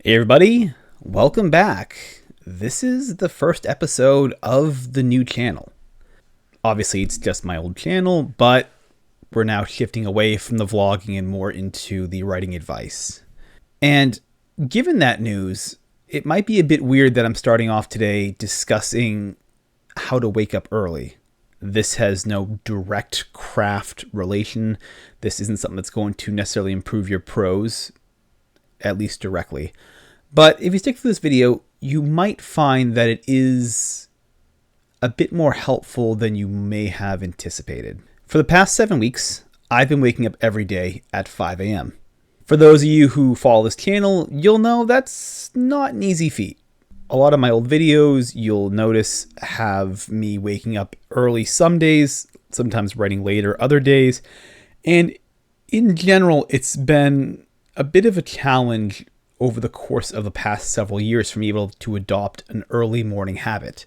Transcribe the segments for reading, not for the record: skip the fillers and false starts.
Hey everybody, welcome back. This is the first episode of the new channel. Obviously it's just my old channel, but we're now shifting away from the vlogging and more into the writing advice. And given that news, it might be a bit weird that I'm starting off today discussing how to wake up early. This has no direct craft relation. This isn't something that's going to necessarily improve your prose, at least directly. But if you stick to this video, you might find that it is a bit more helpful than you may have anticipated. For the past 7 weeks, I've been waking up every day at 5 a.m. For those of you who follow this channel, you'll know that's not an easy feat. A lot of my old videos, you'll notice, have me waking up early some days, sometimes writing later other days. And in general, it's been a bit of a challenge over the course of the past several years for me able to adopt an early morning habit.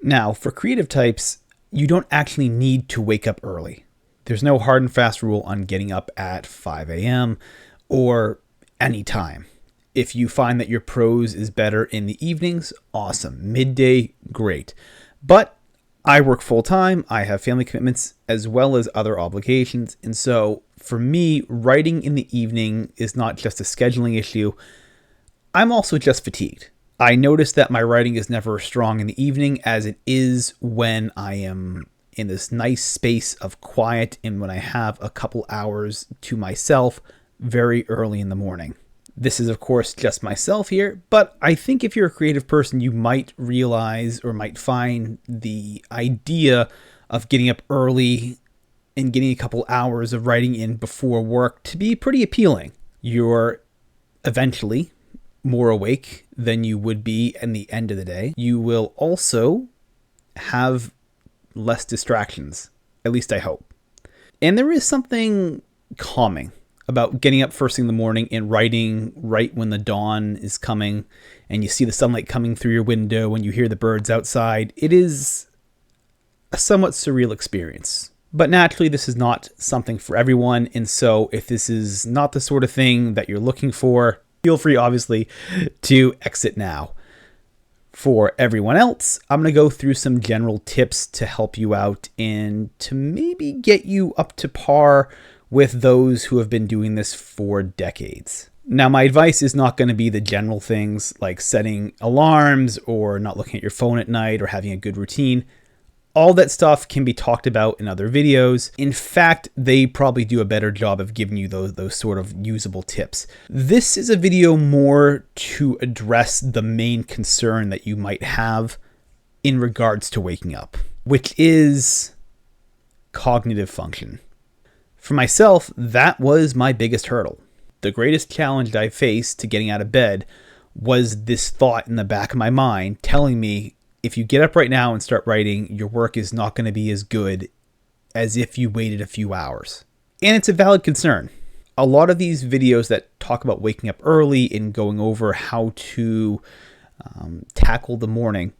Now, for creative types, you don't actually need to wake up early. There's no hard and fast rule on getting up at 5 a.m. or any time. If you find that your prose is better in the evenings, awesome. Midday, great. But I work full time, I have family commitments as well as other obligations, and so for me, writing in the evening is not just a scheduling issue. I'm also just fatigued. I notice that my writing is never strong in the evening as it is when I am in this nice space of quiet and when I have a couple hours to myself very early in the morning. This is, of course, just myself here, but I think if you're a creative person, you might realize or might find the idea of getting up early and getting a couple hours of writing in before work to be pretty appealing. You're eventually more awake than you would be in the end of the day. You will also have less distractions, at least I hope. And there is something calming about getting up first thing in the morning and writing right when the dawn is coming and you see the sunlight coming through your window and you hear the birds outside. It is a somewhat surreal experience. But naturally, this is not something for everyone. And so if this is not the sort of thing that you're looking for, feel free, obviously, to exit now. For everyone else, I'm going to go through some general tips to help you out and to maybe get you up to par with those who have been doing this for decades. Now, my advice is not going to be the general things like setting alarms or not looking at your phone at night or having a good routine. All that stuff can be talked about in other videos. In fact, they probably do a better job of giving you those sort of usable tips. This is a video more to address the main concern that you might have in regards to waking up, which is cognitive function. For myself, that was my biggest hurdle. The greatest challenge that I faced to getting out of bed was this thought in the back of my mind telling me, if you get up right now and start writing, your work is not going to be as good as if you waited a few hours. And it's a valid concern. A lot of these videos that talk about waking up early and going over how to tackle the morning,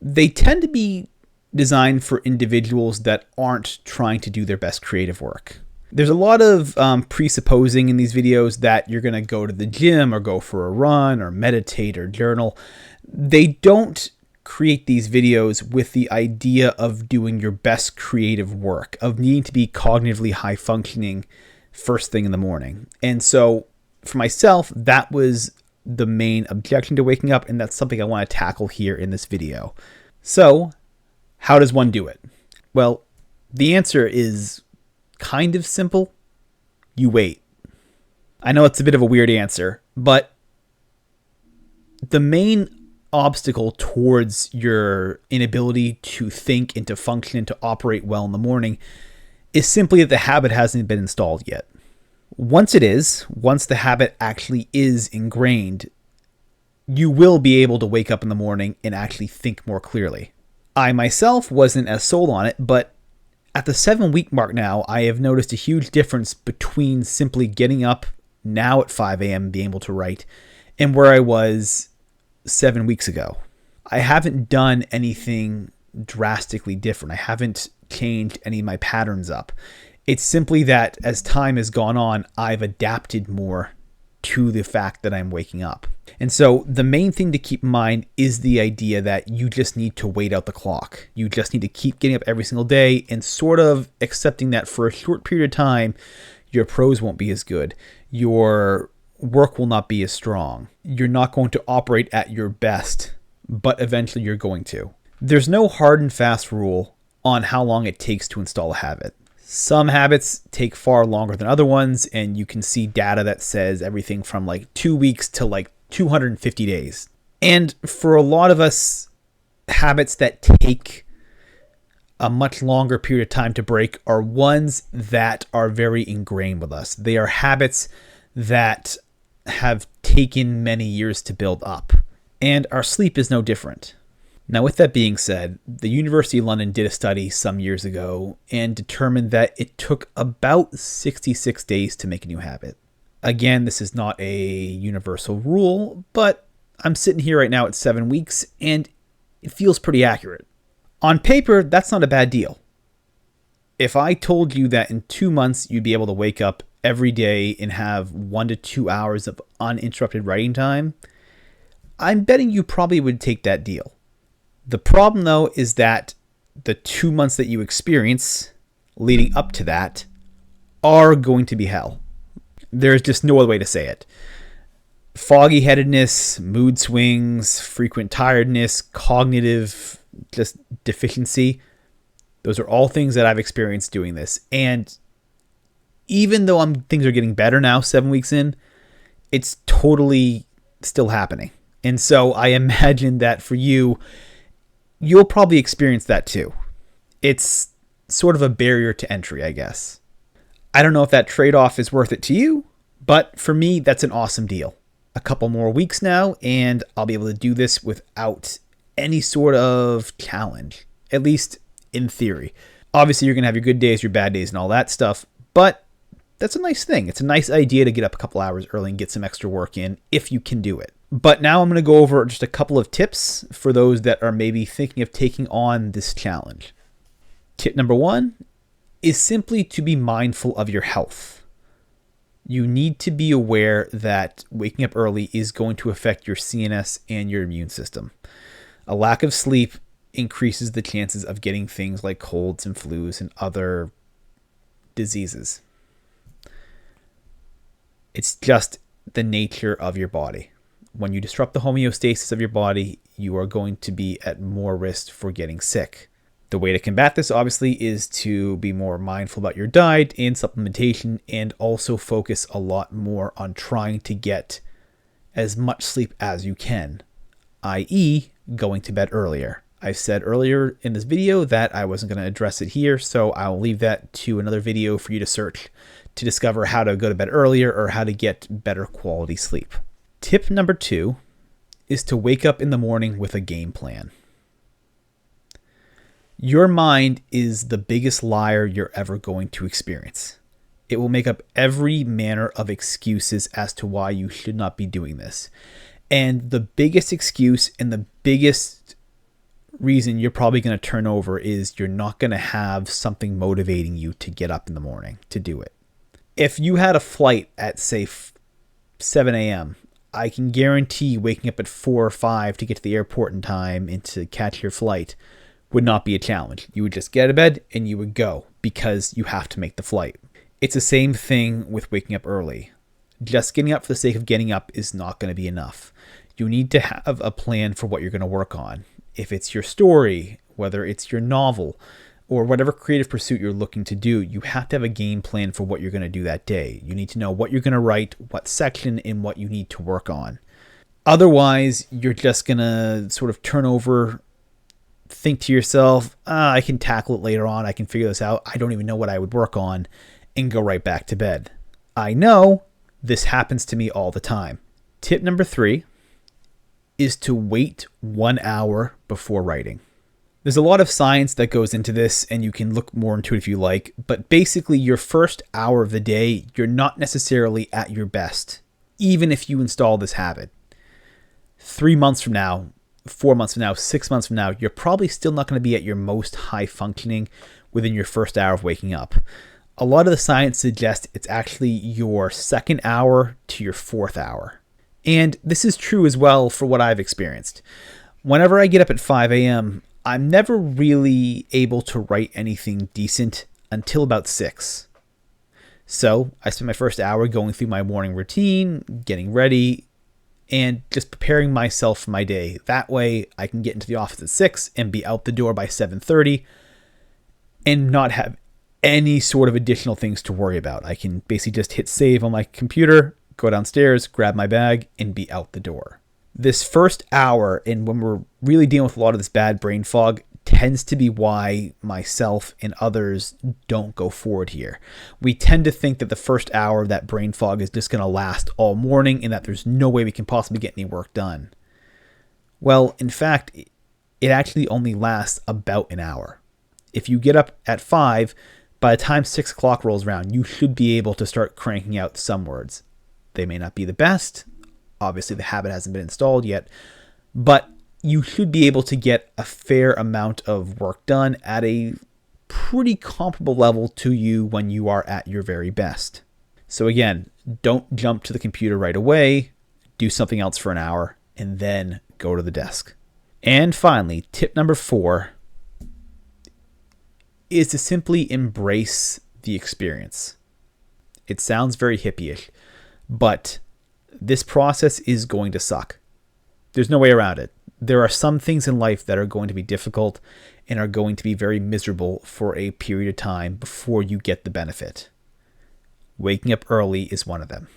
they tend to be designed for individuals that aren't trying to do their best creative work. There's a lot of presupposing in these videos that you're going to go to the gym or go for a run or meditate or journal. They don't create these videos with the idea of doing your best creative work, of needing to be cognitively high functioning first thing in the morning. And so for myself, that was the main objection to waking up, and that's something I want to tackle here in this video. So how does one do it? Well, the answer is kind of simple. You wait. I know it's a bit of a weird answer, but the main obstacle towards your inability to think and to function and to operate well in the morning is simply that the habit hasn't been installed yet. Once the habit actually is ingrained, you will be able to wake up in the morning and actually think more clearly. I myself wasn't as sold on it, but at the 7-week mark now, I have noticed a huge difference between simply getting up now at 5 a.m. being able to write and where I was 7 weeks ago. I haven't done anything drastically different. I haven't changed any of my patterns up. It's simply that as time has gone on, I've adapted more to the fact that I'm waking up. And so the main thing to keep in mind is the idea that you just need to wait out the clock. You just need to keep getting up every single day and sort of accepting that for a short period of time, your prose won't be as good. Your work will not be as strong. You're not going to operate at your best, but eventually you're going to. There's no hard and fast rule on how long it takes to install a habit. Some habits take far longer than other ones, and you can see data that says everything from like 2 weeks to like 250 days. And for a lot of us, habits that take a much longer period of time to break are ones that are very ingrained with us. They are habits that have taken many years to build up. And our sleep is no different. Now, with that being said, the University of London did a study some years ago and determined that it took about 66 days to make a new habit. Again, this is not a universal rule, but I'm sitting here right now at 7 weeks and it feels pretty accurate. On paper, that's not a bad deal. If I told you that in 2 months you'd be able to wake up every day and have 1 to 2 hours of uninterrupted writing time, I'm betting you probably would take that deal. The problem, though, is that the 2 months that you experience leading up to that are going to be hell. There's just no other way to say it. Foggy headedness, mood swings, frequent tiredness, cognitive just deficiency. Those are all things that I've experienced doing this. And even though things are getting better now, 7 weeks in, it's totally still happening. And so I imagine that for you, you'll probably experience that too. It's sort of a barrier to entry, I guess. I don't know if that trade-off is worth it to you, but for me, that's an awesome deal. A couple more weeks now, and I'll be able to do this without any sort of challenge, at least in theory. Obviously, you're going to have your good days, your bad days, and all that stuff, but that's a nice thing. It's a nice idea to get up a couple hours early and get some extra work in if you can do it. But now I'm going to go over just a couple of tips for those that are maybe thinking of taking on this challenge. Tip number 1 is simply to be mindful of your health. You need to be aware that waking up early is going to affect your CNS and your immune system. A lack of sleep increases the chances of getting things like colds and flus and other diseases. It's just the nature of your body. When you disrupt the homeostasis of your body, you are going to be at more risk for getting sick. The way to combat this, obviously, is to be more mindful about your diet and supplementation, and also focus a lot more on trying to get as much sleep as you can, i.e. going to bed earlier. I said earlier in this video that I wasn't going to address it here, so I'll leave that to another video for you to search to discover how to go to bed earlier or how to get better quality sleep. Tip number 2 is to wake up in the morning with a game plan. Your mind is the biggest liar you're ever going to experience. It will make up every manner of excuses as to why you should not be doing this. And the biggest excuse and the biggest reason you're probably going to turn over is you're not going to have something motivating you to get up in the morning to do it. If you had a flight at, say, 7 a.m., I can guarantee waking up at 4 or 5 to get to the airport in time and to catch your flight would not be a challenge. You would just get out of bed and you would go because you have to make the flight. It's the same thing with waking up early. Just getting up for the sake of getting up is not going to be enough. You need to have a plan for what you're going to work on. If it's your story, whether it's your novel, or whatever creative pursuit you're looking to do, you have to have a game plan for what you're going to do that day. You need to know what you're going to write, what section, and what you need to work on. Otherwise, you're just going to sort of turn over, think to yourself, I can tackle it later on. I can figure this out. I don't even know what I would work on, and go right back to bed. I know this happens to me all the time. Tip number 3 is to wait 1 hour before writing. There's a lot of science that goes into this, and you can look more into it if you like, but basically your first hour of the day, you're not necessarily at your best, even if you install this habit. 3 months from now, 4 months from now, 6 months from now, you're probably still not going to be at your most high functioning within your first hour of waking up. A lot of the science suggests it's actually your second hour to your fourth hour. And this is true as well for what I've experienced. Whenever I get up at 5 a.m., I'm never really able to write anything decent until about 6. So I spend my first hour going through my morning routine, getting ready, and just preparing myself for my day. That way I can get into the office at 6 and be out the door by 7:30 and not have any sort of additional things to worry about. I can basically just hit save on my computer, go downstairs, grab my bag, and be out the door. This first hour, and when we're really dealing with a lot of this bad brain fog, tends to be why myself and others don't go forward here. We tend to think that the first hour of that brain fog is just going to last all morning and that there's no way we can possibly get any work done. Well, in fact, it actually only lasts about an hour. If you get up at 5, by the time 6 o'clock rolls around, you should be able to start cranking out some words. They may not be the best. Obviously, the habit hasn't been installed yet, but you should be able to get a fair amount of work done at a pretty comparable level to you when you are at your very best. So again, don't jump to the computer right away, do something else for an hour, and then go to the desk. And finally, tip number 4 is to simply embrace the experience. It sounds very hippie-ish, but this process is going to suck. There's no way around it. There are some things in life that are going to be difficult and are going to be very miserable for a period of time before you get the benefit. Waking up early is one of them.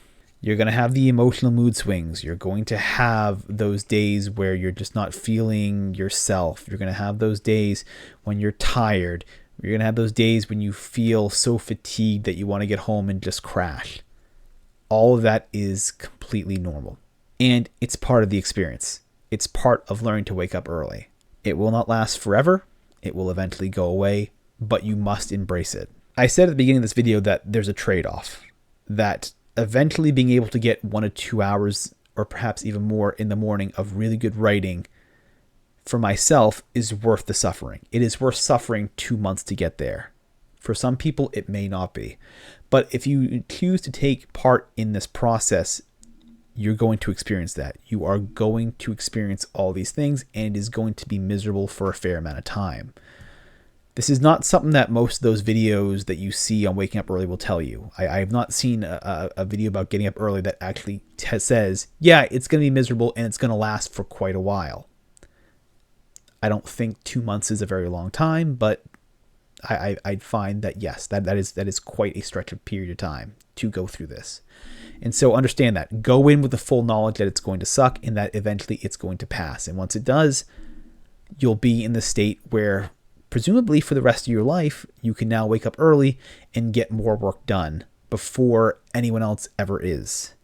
You're going to have the emotional mood swings. You're going to have those days where you're just not feeling yourself. You're going to have those days when you're tired. You're going to have those days when you feel so fatigued that you want to get home and just crash. All of that is completely normal. And it's part of the experience. It's part of learning to wake up early. It will not last forever. It will eventually go away, but you must embrace it. I said at the beginning of this video that there's a trade-off, that eventually being able to get 1 to 2 hours or perhaps even more in the morning of really good writing for myself is worth the suffering. It is worth suffering 2 months to get there. For some people, it may not be. But if you choose to take part in this process, you're going to experience that. You are going to experience all these things, and it is going to be miserable for a fair amount of time. This is not something that most of those videos that you see on waking up early will tell you. I have not seen a video about getting up early that actually says, yeah, it's going to be miserable and it's going to last for quite a while. I don't think 2 months is a very long time, but I'd find that yes, that is quite a stretch of period of time to go through this. And so understand that. Go in with the full knowledge that it's going to suck and that eventually it's going to pass. And once it does, you'll be in the state where presumably for the rest of your life, you can now wake up early and get more work done before anyone else ever is.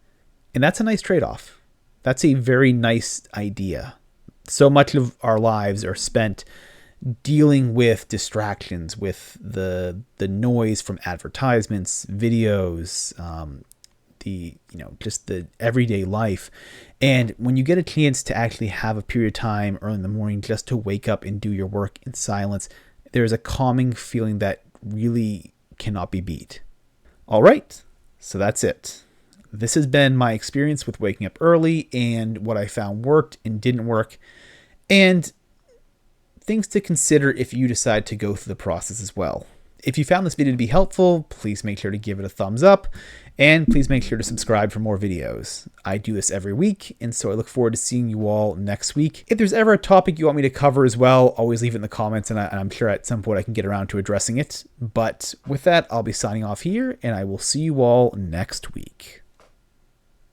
And that's a nice trade-off. That's a very nice idea. So much of our lives are spent dealing with distractions, with the noise from advertisements, videos, just the everyday life. And when you get a chance to actually have a period of time early in the morning just to wake up and do your work in silence, there's a calming feeling that really cannot be beat. All right, so that's it. This has been my experience with waking up early and what I found worked and didn't work, and things to consider if you decide to go through the process as well. If you found this video to be helpful, please make sure to give it a thumbs up, and please make sure to subscribe for more videos. I do this every week, and so I look forward to seeing you all next week. If there's ever a topic you want me to cover as well, always leave it in the comments, and I'm sure at some point I can get around to addressing it. But with that, I'll be signing off here, and I will see you all next week.